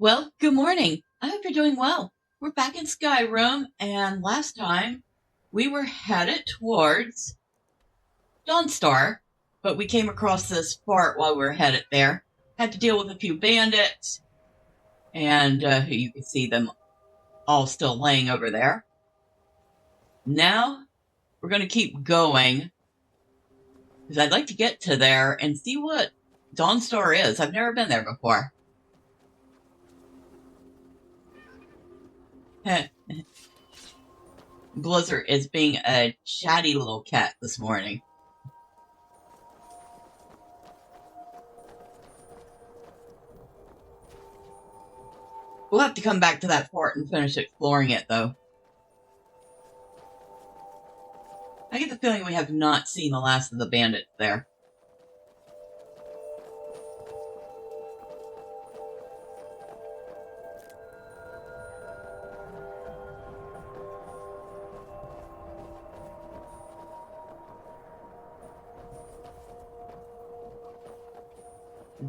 Well, good morning. I hope you're doing well. We're back in Skyrim, and last time we were headed towards Dawnstar, but we came across this fort while we were headed there. Had to deal with a few bandits, and you can see them all still laying over there. Now we're going to keep going because I'd like to get to there and see what Dawnstar is. I've never been there before. Blizzard is being a chatty little cat this morning. We'll have to come back to that fort and finish exploring it, though. I get the feeling we have not seen the last of the bandits there.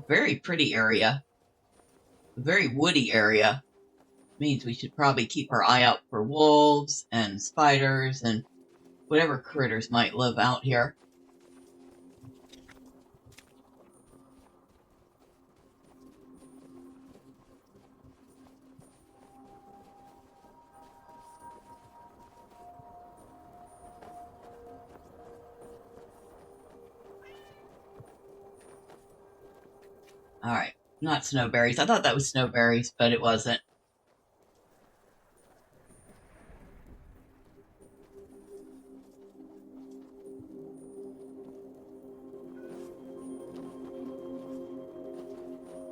Very pretty area. Very woody area. Means we should probably keep our eye out for wolves and spiders and whatever critters might live out here. Alright, not snowberries. I thought that was snowberries, but it wasn't.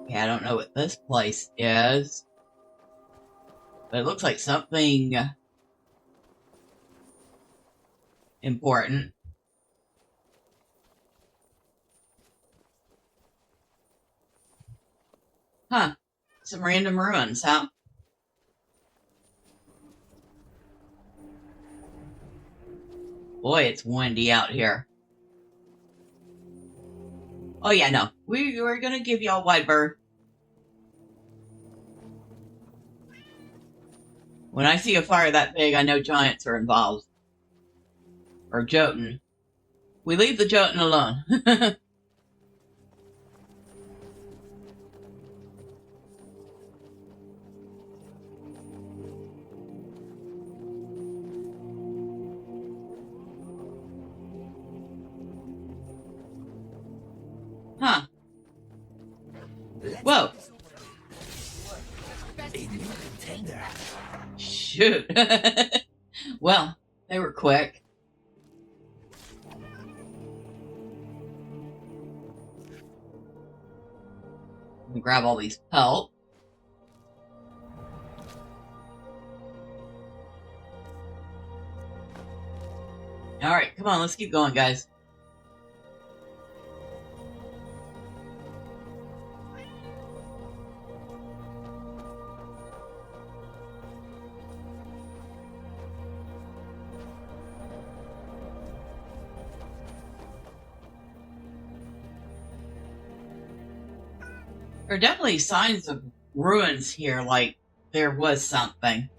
Okay, I don't know what this place is, but it looks like something important. Huh. Some random ruins, huh? Boy, it's windy out here. Oh yeah, no. We were gonna give y'all wide berth. When I see a fire that big, I know giants are involved. Or Jotun. We leave the Jotun alone. Huh. Whoa. Shoot. Well, they were quick. Grab all these pelt. Alright, come on, let's keep going, guys. There are definitely signs of ruins here, like there was something.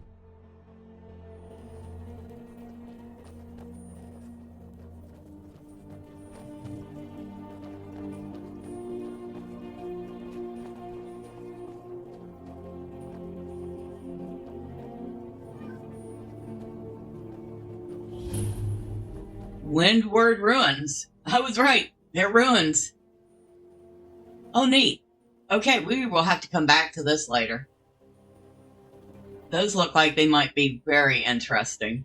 Windward Ruins. I was right. They're ruins. Oh, neat. Okay, we will have to come back to this later. Those look like they might be very interesting.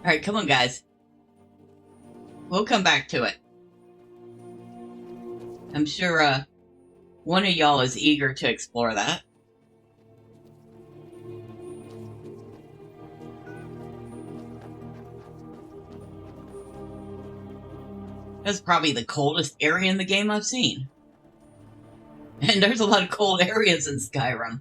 Alright, come on, guys. We'll come back to it. I'm sure one of y'all is eager to explore that. That's probably the coldest area in the game I've seen. And there's a lot of cold areas in Skyrim.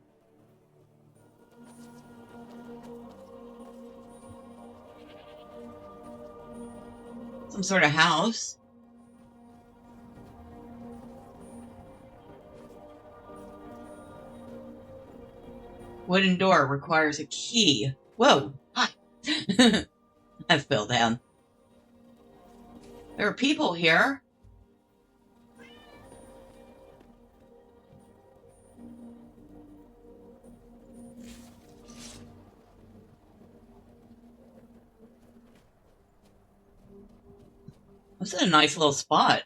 Some sort of house. Wooden door requires a key. Whoa! Hi! I fell down. There are people here. This is a nice little spot.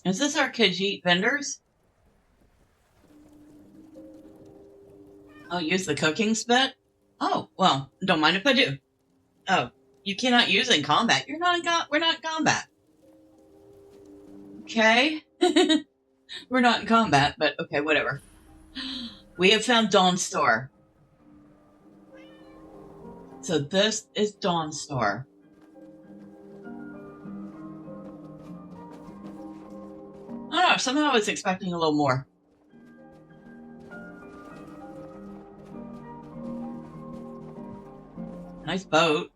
Is this our Khajiit vendors? I'll use the cooking spit. Oh, well, don't mind if I do. Oh, you cannot use in combat. We're not in combat. Okay. We're not in combat, but okay, whatever. We have found Dawnstar. So this is Dawnstar. I don't know, somehow I was expecting a little more. Nice boat.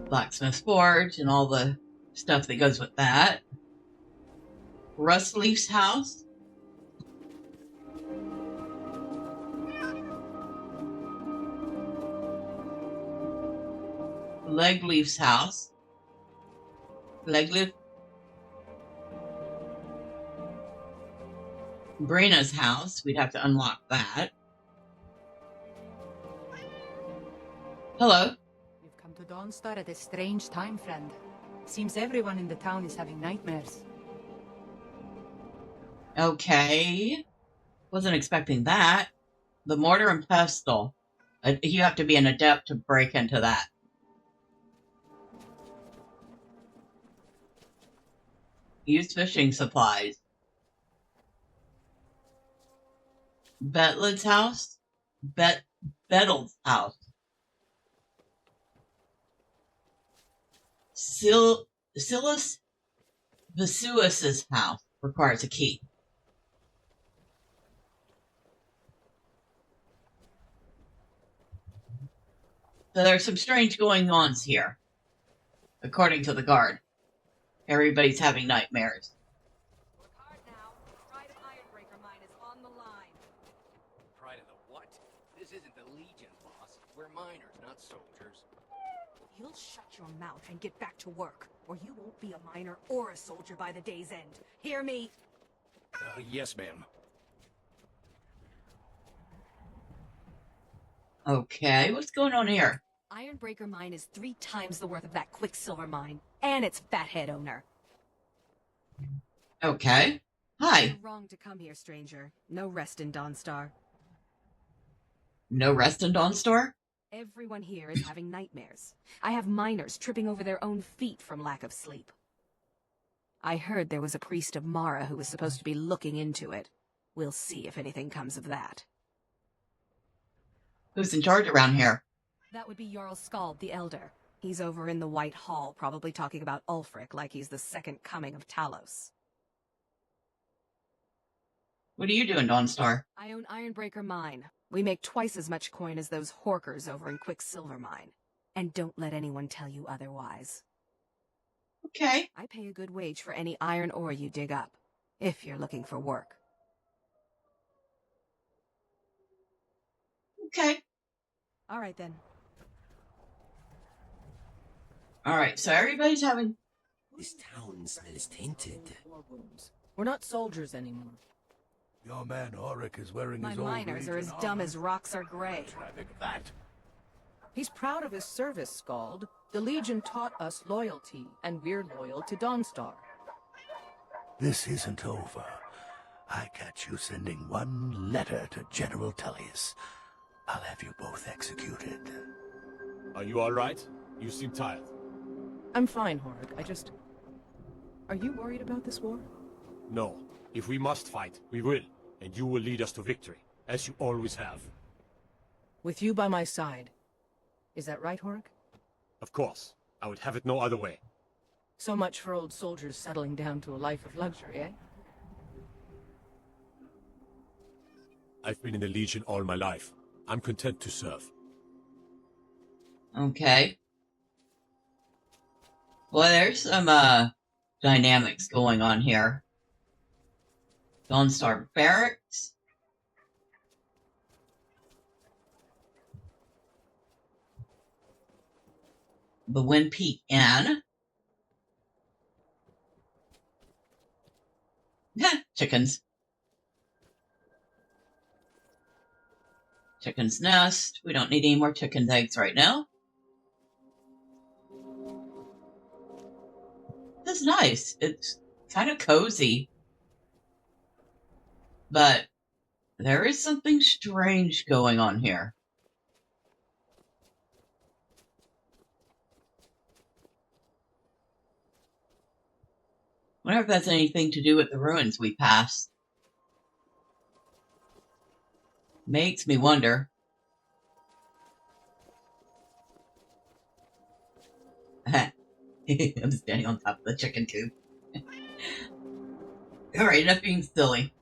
Blacksmith's forge and all the stuff that goes with that. Rustleaf's house. Legleaf's house. Legleaf. Brina's house. We'd have to unlock that. Hello. You've come to Dawnstar at a strange time, friend. Seems everyone in the town is having nightmares. Okay. Wasn't expecting that. The mortar and pestle. You have to be an adept to break into that. Use fishing supplies. Betled's house. Bettle's house. Silas Vesuus's house requires a key. So there's some strange going-ons here, according to the guard. Everybody's having nightmares. Work hard now. Pride of Ironbreaker mine is on the line. Pride of the what? This isn't the Legion, boss. We're miners, not soldiers. You'll shut your mouth and get back to work, or you won't be a miner or a soldier by the day's end. Hear me? Yes, ma'am. Okay, what's going on here? Ironbreaker mine is 3 times the worth of that Quicksilver mine, and its fathead owner. Okay. Hi. You're wrong to come here, stranger. No rest in Dawnstar. No rest in Dawnstar? Everyone here is having nightmares. I have miners tripping over their own feet from lack of sleep. I heard there was a priest of Mara who was supposed to be looking into it. We'll see if anything comes of that. Who's in charge around here? That would be Jarl Skald, the Elder. He's over in the White Hall, probably talking about Ulfric like he's the second coming of Talos. What do you do in Dawnstar? I own Ironbreaker Mine. We make twice as much coin as those horkers over in Quicksilver Mine. And don't let anyone tell you otherwise. Okay. I pay a good wage for any iron ore you dig up, if you're looking for work. Okay. All right, then. All right, so everybody's having... This town smells tainted. We're not soldiers anymore. Your man Auric is wearing My his old miners are Legion as dumb armor. as rocks are gray. Traffic that. He's proud of his service, Skald. The Legion taught us loyalty, and we're loyal to Dawnstar. This isn't over. I catch you sending one letter to General Tullius. I'll have you both executed. Are you all right? You seem tired. I'm fine, Horik. Are you worried about this war? No. If we must fight, we will. And you will lead us to victory, as you always have. With you by my side. Is that right, Horik? Of course. I would have it no other way. So much for old soldiers settling down to a life of luxury, eh? I've been in the Legion all my life. I'm content to serve. Okay. Well, there's some dynamics going on here. Dawnstar Barracks. The Wind Peak Inn. Chickens. Chicken's nest. We don't need any more chicken's eggs right now. This is nice. It's kind of cozy. But there is something strange going on here. Wonder if that's anything to do with the ruins we passed. Makes me wonder. I'm standing on top of the chicken coop. Alright, enough being silly.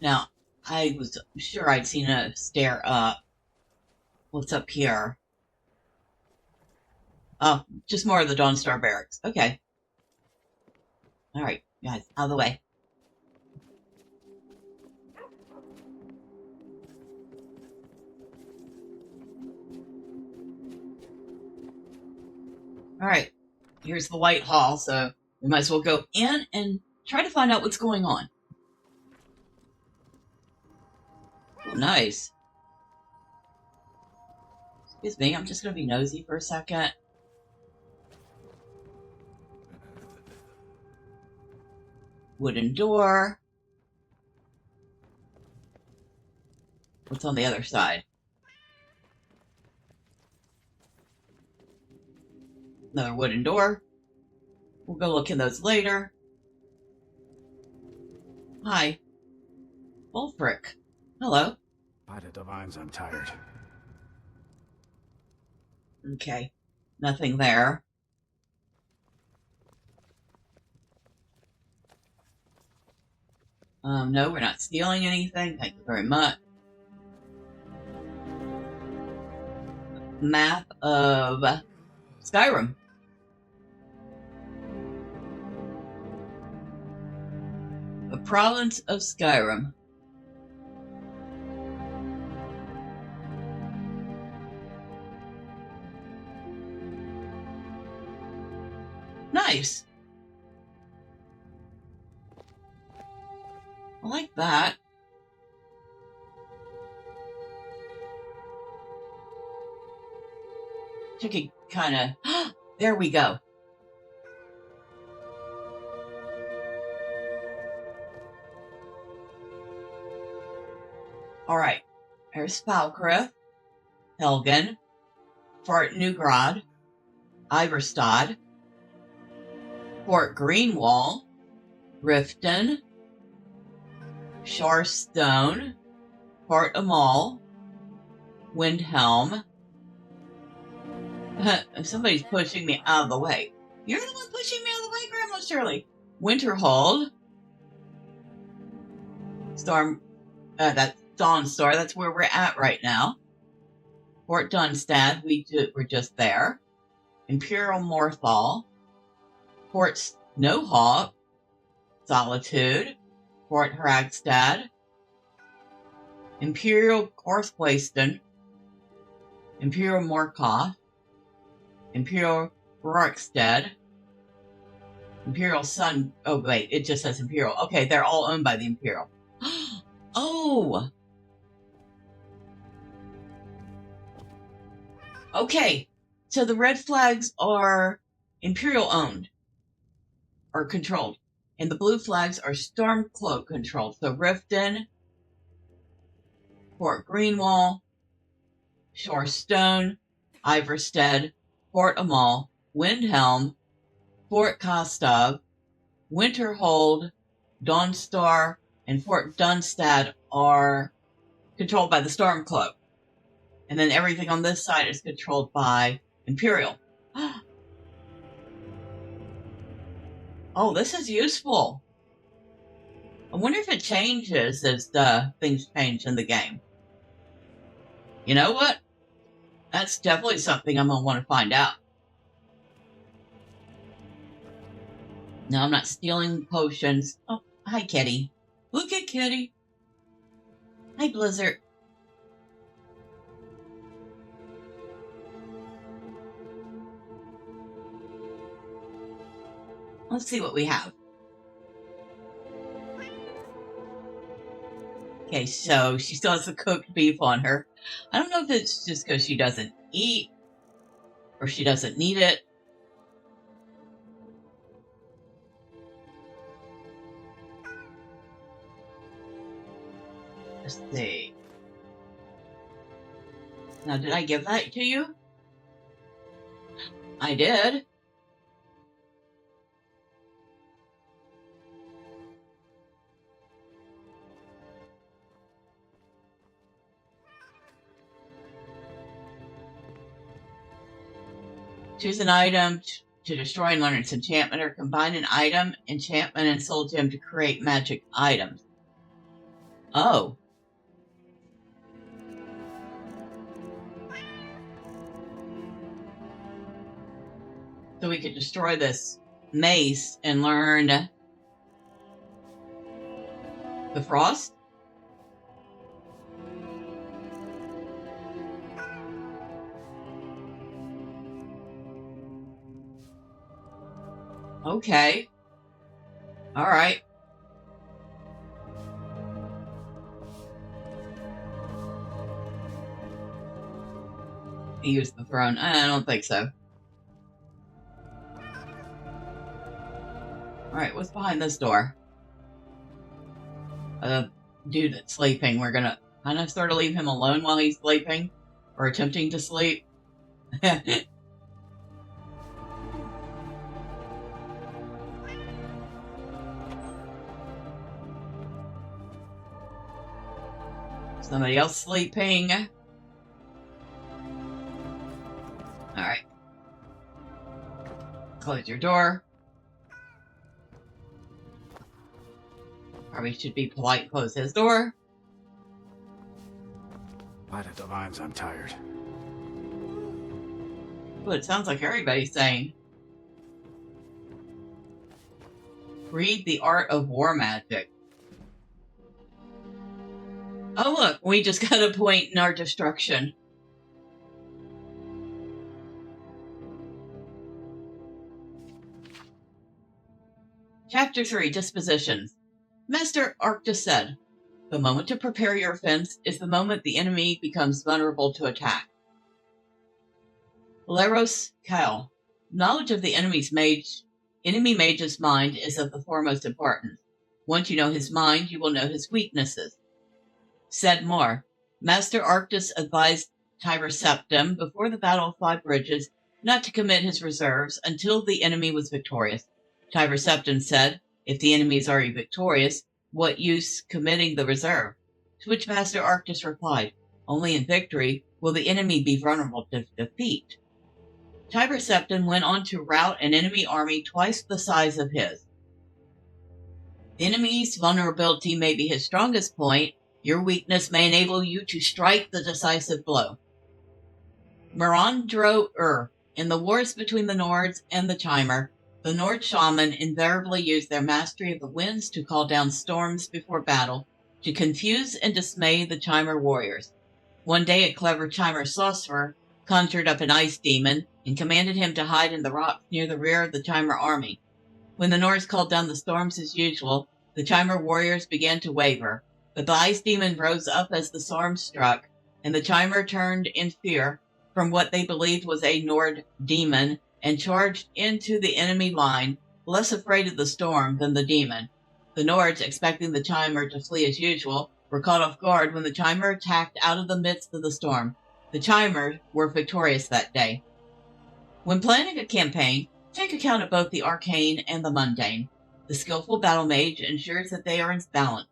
Now, I was sure I'd seen a stair up. What's up here? Oh, just more of the Dawnstar Barracks. Okay. Alright, guys, out of the way. Alright, here's the White Hall, so we might as well go in and try to find out what's going on. Oh, nice. Excuse me, I'm just going to be nosy for a second. Wooden door. What's on the other side? Another wooden door. We'll go look in those later. Hi. Wolfric. Hello. By the divines, I'm tired. Okay. Nothing there. No, we're not stealing anything. Thank you very much. Map of Skyrim. The province of Skyrim. Nice. I like that. Chicken kind of... There we go. Alright. There's Falkreath, Helgen, Fort Neugrad, Iverstad, Fort Greenwall, Riften, Sharstone, Fort Amal, Windhelm. Somebody's pushing me out of the way. You're the one pushing me out of the way, Grandma Shirley. Winterhold. That's Dawnstar. That's where we're at right now. Fort Dunstad. We're just there. Imperial Morthal. Fort Snowhawk. Solitude. Fort Hragstad. Imperial Korthwasten. Imperial Morkoth. Imperial Rorikstead. Imperial Sun. Oh, wait, it just says Imperial. Okay, they're all owned by the Imperial. Oh! Okay, so the red flags are Imperial owned or controlled, and the blue flags are Stormcloak controlled. So Riften, Fort Greenwall, Shorestone, Iverstead, Fort Amal, Windhelm, Fort Kostov, Winterhold, Dawnstar, and Fort Dunstad are controlled by the Stormcloak. And then everything on this side is controlled by Imperial. Oh, this is useful. I wonder if it changes as the things change in the game. You know what? That's definitely something I'm going to want to find out. No, I'm not stealing potions. Oh, hi, Kitty. Look at Kitty. Hi, Blizzard. Let's see what we have. Okay, so she still has the cooked beef on her. I don't know if it's just because she doesn't eat or she doesn't need it. Let's see. Now, did I give that to you? I did. Choose an item to destroy and learn its enchantment, or combine an item, enchantment, and soul gem to create magic items. Oh. So we could destroy this mace and learn the frost? Okay. All right. Use the throne. I don't think so. All right, what's behind this door? A dude that's sleeping. We're gonna kind of sort of leave him alone while he's sleeping, or attempting to sleep. Somebody else sleeping. Alright. Close your door. Probably should be polite and close his door. Light of Divines, I'm tired. Well, it sounds like everybody's saying. Read the art of war magic. Oh look, we just got a point in our destruction. Chapter 3, Dispositions. Master Arctus said, "The moment to prepare your offense is the moment the enemy becomes vulnerable to attack." Valeros Kyle. Knowledge of the enemy mage's mind is of the foremost importance. Once you know his mind, you will know his weaknesses. Said more. Master Arctus advised Tiber Septim before the Battle of Five Bridges not to commit his reserves until the enemy was victorious. Tiber Septim said, "If the enemy is already victorious, what use committing the reserve?" To which Master Arctus replied, "Only in victory will the enemy be vulnerable to defeat." Tiber Septim went on to rout an enemy army twice the size of his. The enemy's vulnerability may be his strongest point. Your weakness may enable you to strike the decisive blow. Mirandro In the wars between the Nords and the Chimer, the Nord shaman invariably used their mastery of the winds to call down storms before battle, to confuse and dismay the Chimer warriors. One day a clever Chimer sorcerer conjured up an ice demon and commanded him to hide in the rocks near the rear of the Chimer army. When the Nords called down the storms as usual, the Chimer warriors began to waver, but the ice demon rose up as the storm struck, and the Chimer turned in fear from what they believed was a Nord demon and charged into the enemy line, less afraid of the storm than the demon. The Nords, expecting the Chimer to flee as usual, were caught off guard when the Chimer attacked out of the midst of the storm. The Chimer were victorious that day. When planning a campaign, take account of both the arcane and the mundane. The skillful battle mage ensures that they are in balance.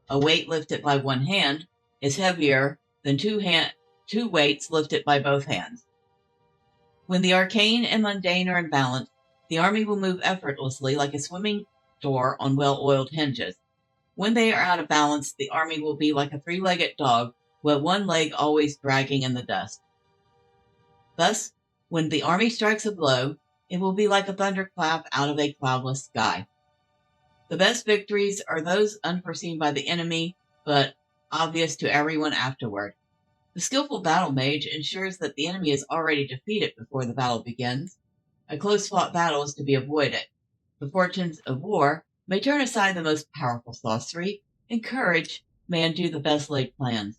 A weight lifted by one hand is heavier than two weights lifted by both hands. When the arcane and mundane are in balance, the army will move effortlessly like a swimming door on well-oiled hinges. When they are out of balance, the army will be like a three-legged dog with one leg always dragging in the dust. Thus, when the army strikes a blow, it will be like a thunderclap out of a cloudless sky. The best victories are those unforeseen by the enemy, but obvious to everyone afterward. The skillful battle mage ensures that the enemy is already defeated before the battle begins. A close-fought battle is to be avoided. The fortunes of war may turn aside the most powerful sorcery, and courage may undo the best laid plans.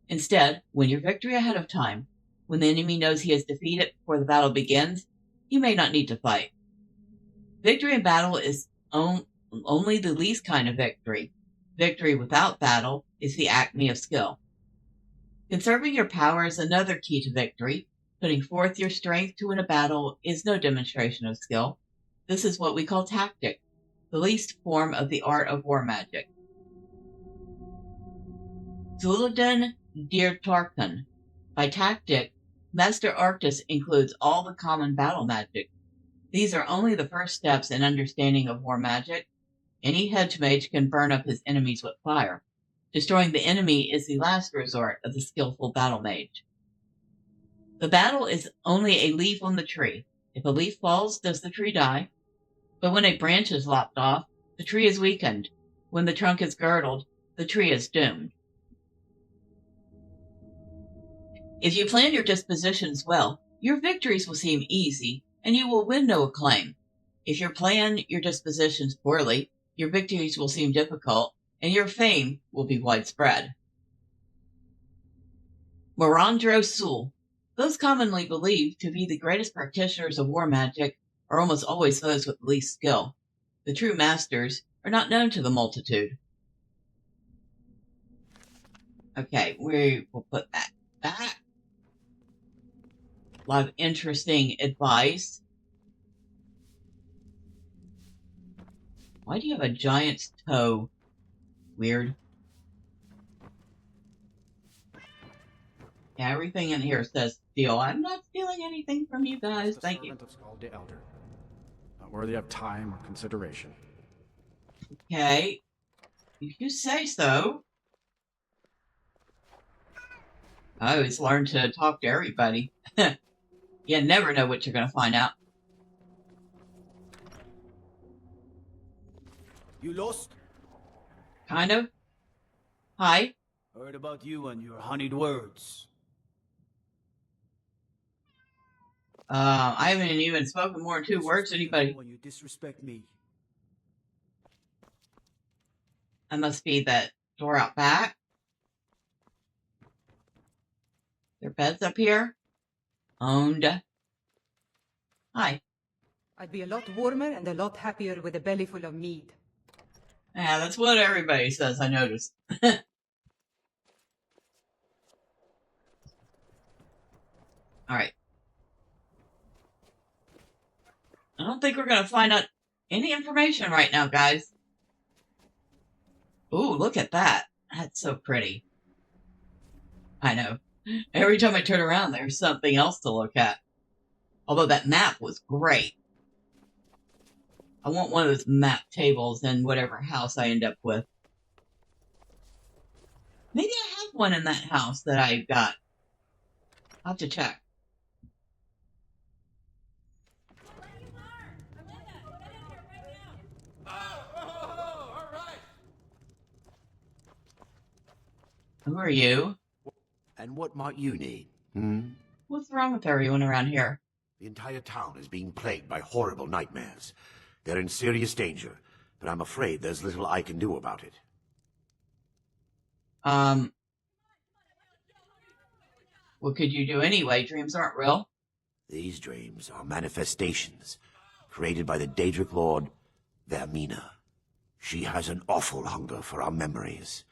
Instead, win your victory ahead of time. When the enemy knows he is defeated before the battle begins, you may not need to fight. Victory in battle is only the least kind of victory. Victory without battle is the acme of skill. Conserving your power is another key to victory. Putting forth your strength to win a battle is no demonstration of skill. This is what we call tactic, the least form of the art of war magic. Zuladin Dirtarkan. By tactic, Master Arctus includes all the common battle magic. These are only the first steps in understanding of war magic. Any hedge mage can burn up his enemies with fire. Destroying the enemy is the last resort of the skillful battle mage. The battle is only a leaf on the tree. If a leaf falls, does the tree die? But when a branch is lopped off, the tree is weakened. When the trunk is girdled, the tree is doomed. If you plan your dispositions well, your victories will seem easy, and you will win no acclaim. If you plan your dispositions poorly, your victories will seem difficult, and your fame will be widespread. Morandro Sul. Those commonly believed to be the greatest practitioners of war magic are almost always those with the least skill. The true masters are not known to the multitude. Okay, we will put that back. A lot of interesting advice. Why do you have a giant's toe? Weird. Yeah, everything in here says steal. I'm not stealing anything from you guys. Thank you. Of Scald the Elder. Not worthy of time or consideration. Okay. If you say so. I always learn to talk to everybody. You never know what you're going to find out. You lost? Kind of. Hi. Heard about you and your honeyed words. I haven't even spoken more than 2 words to anybody. When you disrespect me. I must be that door out back. There are beds up here. Owned. Hi. I'd be a lot warmer and a lot happier with a belly full of meat. Yeah, that's what everybody says, I noticed. Alright. I don't think we're going to find out any information right now, guys. Ooh, look at that. That's so pretty. I know. Every time I turn around, there's something else to look at. Although that map was great. I want one of those map tables in whatever house I end up with. Maybe I have one in that house that I got. I'll have to check. Who are you? And what might you need? What's wrong with everyone around here? The entire town is being plagued by horrible nightmares. They're in serious danger, but I'm afraid there's little I can do about it. What could you do anyway? Dreams aren't real. These dreams are manifestations created by the Daedric Lord Vermina. She has an awful hunger for our memories.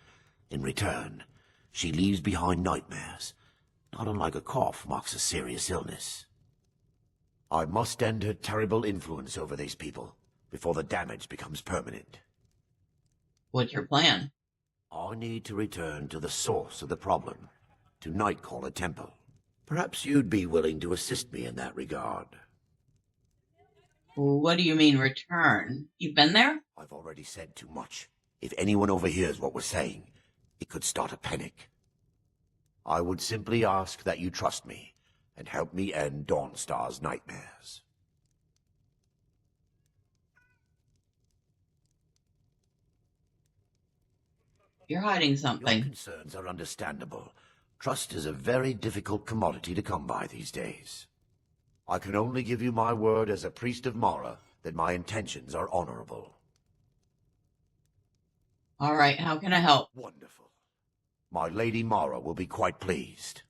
In return, she leaves behind nightmares, not unlike a cough marks a serious illness. I must end her terrible influence over these people before the damage becomes permanent. What's your plan? I need to return to the source of the problem, to Nightcaller Temple. Perhaps you'd be willing to assist me in that regard. What do you mean, return? You've been there? I've already said too much. If anyone overhears what we're saying, it could start a panic. I would simply ask that you trust me and help me end Dawnstar's nightmares. You're hiding Your something. concerns are understandable. Trust is a very difficult commodity to come by these days. I can only give you my word as a priest of Mara that my intentions are honorable. All right, how can I help? Wonderful. My Lady Mara will be quite pleased.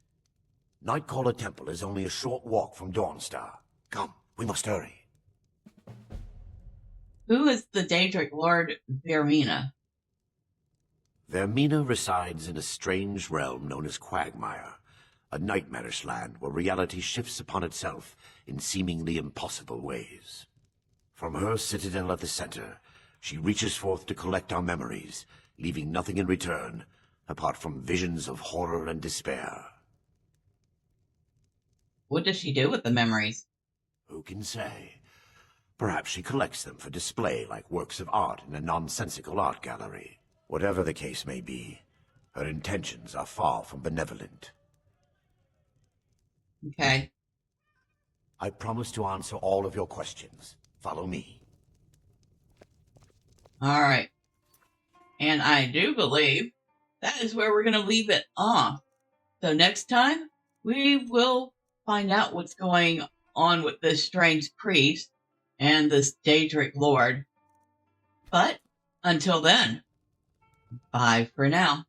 Nightcaller Temple is only a short walk from Dawnstar. Come, we must hurry. Who is the Daedric Lord Vermina? Vermina resides in a strange realm known as Quagmire, a nightmarish land where reality shifts upon itself in seemingly impossible ways. From her citadel at the center, she reaches forth to collect our memories, leaving nothing in return apart from visions of horror and despair. What does she do with the memories? Who can say? Perhaps she collects them for display like works of art in a nonsensical art gallery. Whatever the case may be, her intentions are far from benevolent. Okay. I promise to answer all of your questions. Follow me. All right. And I do believe that is where we're going to leave it off. So next time, we will find out what's going on with this strange priest and this Daedric Lord. But until then, bye for now.